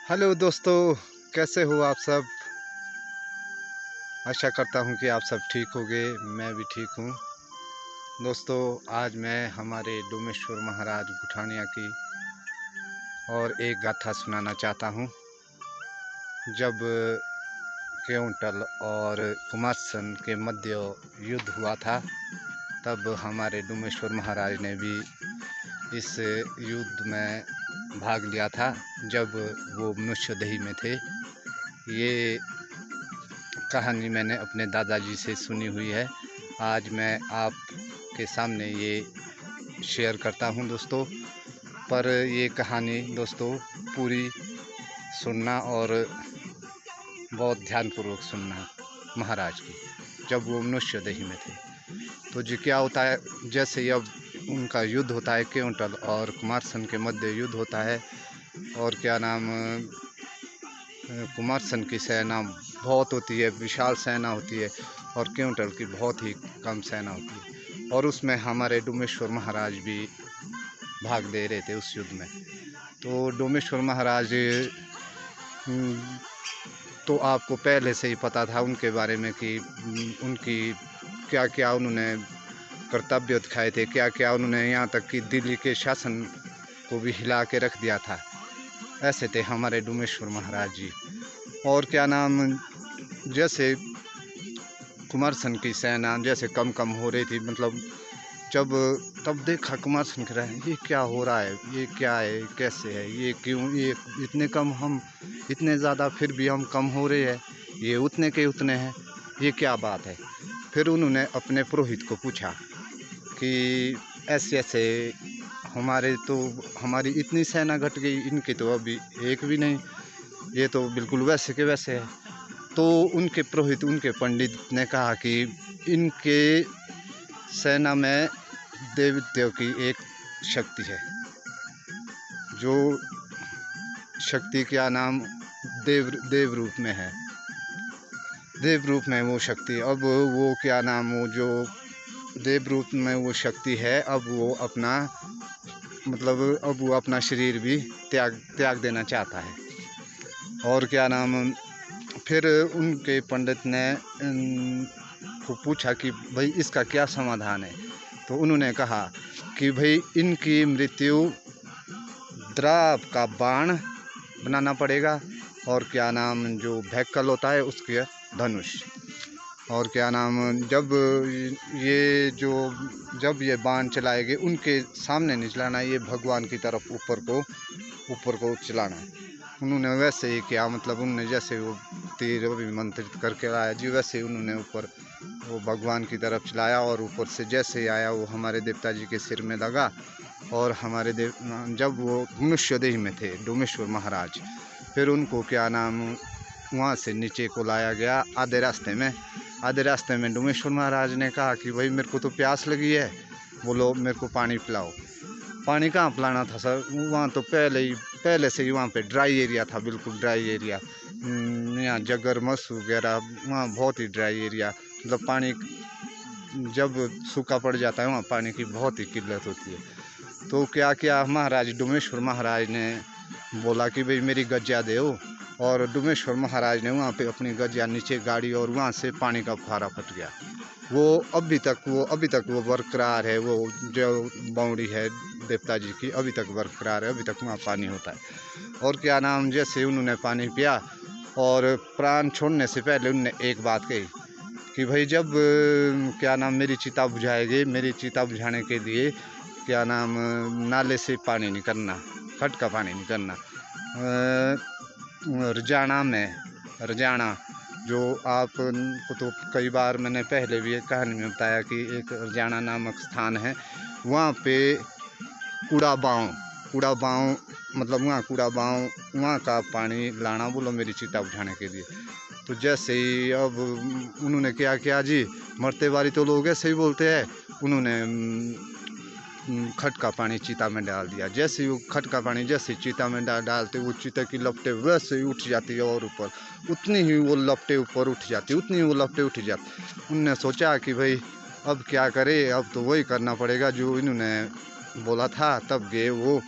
Hello दोस्तों, कैसे हो आप सब। आशा करता हूँ कि आप सब ठीक होंगे। मैं भी ठीक हूँ। दोस्तों, आज मैं हमारे डोमेश्वर महाराज गुठानिया की और एक गाथा सुनाना चाहता हूँ। जब केवंटल और कुमारसन के मध्य युद्ध हुआ था, तब हमारे डोमेश्वर महाराज ने भी इस युद्ध में भाग लिया था, जब वो मनुष्यदेही में थे। ये कहानी मैंने अपने दादाजी से सुनी हुई है। आज मैं आपके सामने ये शेयर करता हूँ दोस्तों। पर ये कहानी दोस्तों पूरी सुनना और बहुत ध्यानपूर्वक सुनना महाराज की, जब वो मनुष्यदेही में थे। तो जी क्या होता है, जैसे अब उनका युद्ध होता है, केवंटल और कुमारसन के मध्य युद्ध होता है। और क्या नाम, कुमारसन की सेना बहुत होती है, विशाल सेना होती है, और केवंटल की बहुत ही कम सेना होती है। और उसमें हमारे डोमेश्वर महाराज भी भाग ले रहे थे उस युद्ध में। तो डोमेश्वर महाराज तो आपको पहले से ही पता था उनके बारे में कि उनकी क्या क्या उन्होंने कर्तव्य दिखाए थे, क्या क्या उन्होंने यहाँ तक कि दिल्ली के शासन को भी हिला के रख दिया था। ऐसे थे हमारे डोमेश्वर महाराज जी। और क्या नाम, जैसे कुमारसन की सेना जैसे कम कम हो रही थी, मतलब जब तब देखा कुमारसन कह रहा है ये क्या हो रहा है, ये क्या है, कैसे है, ये क्यों, ये इतने कम, हम इतने ज़्यादा फिर भी हम कम हो रहे हैं, ये उतने के उतने हैं, ये क्या बात है। फिर उन्होंने अपने पुरोहित को पूछा कि ऐसे ऐसे हमारी इतनी सेना घट गई, इनकी तो अभी एक भी नहीं, ये तो बिल्कुल वैसे के वैसे है। तो उनके पुरोहित, उनके पंडित ने कहा कि इनके सेना में देव की एक शक्ति है, जो शक्ति क्या नाम देव रूप में है, देव रूप में वो शक्ति। अब वो क्या नाम, वो जो देव रूप में वो शक्ति है, अब वो अपना मतलब अब वो अपना शरीर भी त्याग देना चाहता है। और क्या नाम, फिर उनके पंडित ने को पूछा कि भाई इसका क्या समाधान है। तो उन्होंने कहा कि भाई इनकी मृत्यु द्राव का बाण बनाना पड़ेगा, और क्या नाम जो भैकल होता है उसके धनुष। और क्या नाम, जब ये बाण चलाएंगे उनके सामने नहीं चलाना, ये भगवान की तरफ ऊपर को चलाना है। उन्होंने वैसे ही किया, मतलब उन्होंने जैसे वो तीर अभिमंत्रित करके लाया जी, वैसे ही उन्होंने ऊपर वो भगवान की तरफ चलाया, और ऊपर से जैसे ही आया वो हमारे देवता जी के सिर में लगा। और हमारे जब वो मनुष्यदेह में थे डोमेश्वर महाराज, फिर उनको क्या नाम वहाँ से नीचे को लाया गया। आधे रास्ते में डोमेश्वर महाराज ने कहा कि भाई मेरे को तो प्यास लगी है, बोलो मेरे को पानी पिलाओ। पानी कहाँ पिलाना था सर, वहाँ तो पहले से ही वहाँ पे ड्राई एरिया था, बिल्कुल ड्राई एरिया। यहाँ जगर मस वगैरह, वहाँ बहुत ही ड्राई एरिया, मतलब पानी जब सूखा पड़ जाता है वहाँ पानी की बहुत ही किल्लत होती है। तो क्या किया महाराज डोमेश्वर महाराज ने बोला कि भाई मेरी गज्जा दो, और डोमेश्वर महाराज ने वहाँ पे अपनी गज्जा नीचे गाड़ी, और वहाँ से पानी का फुहारा फट गया। वो अभी तक वो बरकरार है, वो जो बाउंड्री है देवता जी की अभी तक बरकरार है, अभी तक वहाँ पानी होता है। और क्या नाम, जैसे उन्होंने पानी पिया और प्राण छोड़ने से पहले उन्होंने एक बात कही कि भाई जब क्या नाम मेरी चिता बुझाएगी, मेरी चिता बुझाने के लिए क्या नाम नाले से पानी नहीं करना, खट का पानी नहीं करना। रजाना जो आपको तो कई बार मैंने पहले भी एक कहानी में बताया कि एक रजाना नामक स्थान है, वहाँ पे कूड़ा बाँव मतलब वहाँ कूड़ा बाँव, वहाँ का पानी लाना, बोलो मेरी चिता बुझाने के लिए। तो जैसे ही अब उन्होंने क्या किया जी, मरते बारी तो लोग ऐसे ही बोलते हैं, उन्होंने खट का पानी चीता में डाल दिया। जैसे ही वो खट का पानी जैसे चीता में डालते वो चीता की लपटें वैसे ही उठ जाती है, और ऊपर उतनी ही वो लपटें ऊपर उठ जाती, उनने सोचा कि भाई अब क्या करे, अब तो वही करना पड़ेगा जो इन्होंने बोला था। तब गए वो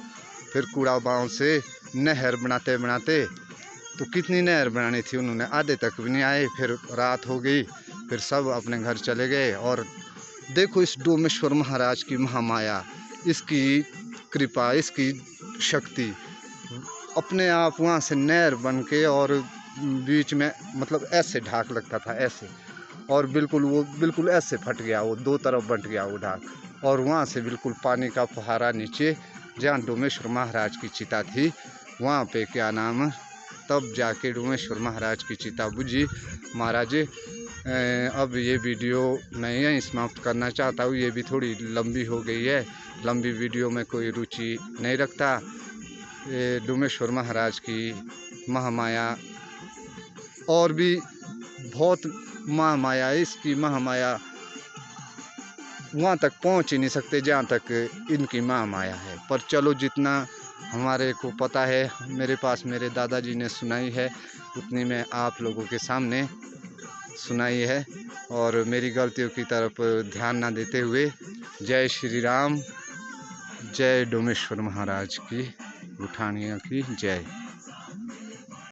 फिर कूड़ा बाँव से नहर बनाते बनाते तो कितनी नहर बनानी थी, उन्होंने आधे तक भी नहीं आए। फिर रात हो गई, फिर सब अपने घर चले गए। और देखो इस डोमेश्वर महाराज की महामाया, इसकी कृपा, इसकी शक्ति, अपने आप वहाँ से नहर बन के और बीच में मतलब ऐसे ढाक लगता था ऐसे, और बिल्कुल वो बिल्कुल ऐसे फट गया, वो दो तरफ बंट गया वो ढाक। और वहाँ से बिल्कुल पानी का फुहारा नीचे, जहाँ डोमेश्वर महाराज की चिता थी वहाँ पे क्या नाम, तब जाके डोमेश्वर महाराज की चिता बुझी। महाराज अब ये वीडियो मैं यहीं समाप्त करना चाहता हूँ, ये भी थोड़ी लंबी हो गई है, लंबी वीडियो में कोई रुचि नहीं रखता। ये डोमेश्वर महाराज की महामाया और भी बहुत महामाया है, इसकी महामाया वहाँ तक पहुँच ही नहीं सकते जहाँ तक इनकी महामाया है। पर चलो जितना हमारे को पता है, मेरे पास मेरे दादाजी ने सुनाई है, उतनी मैं आप लोगों के सामने सुनाई है। और मेरी गलतियों की तरफ ध्यान ना देते हुए, जय श्री राम, जय डोमेश्वर महाराज की, उठानिया की जय।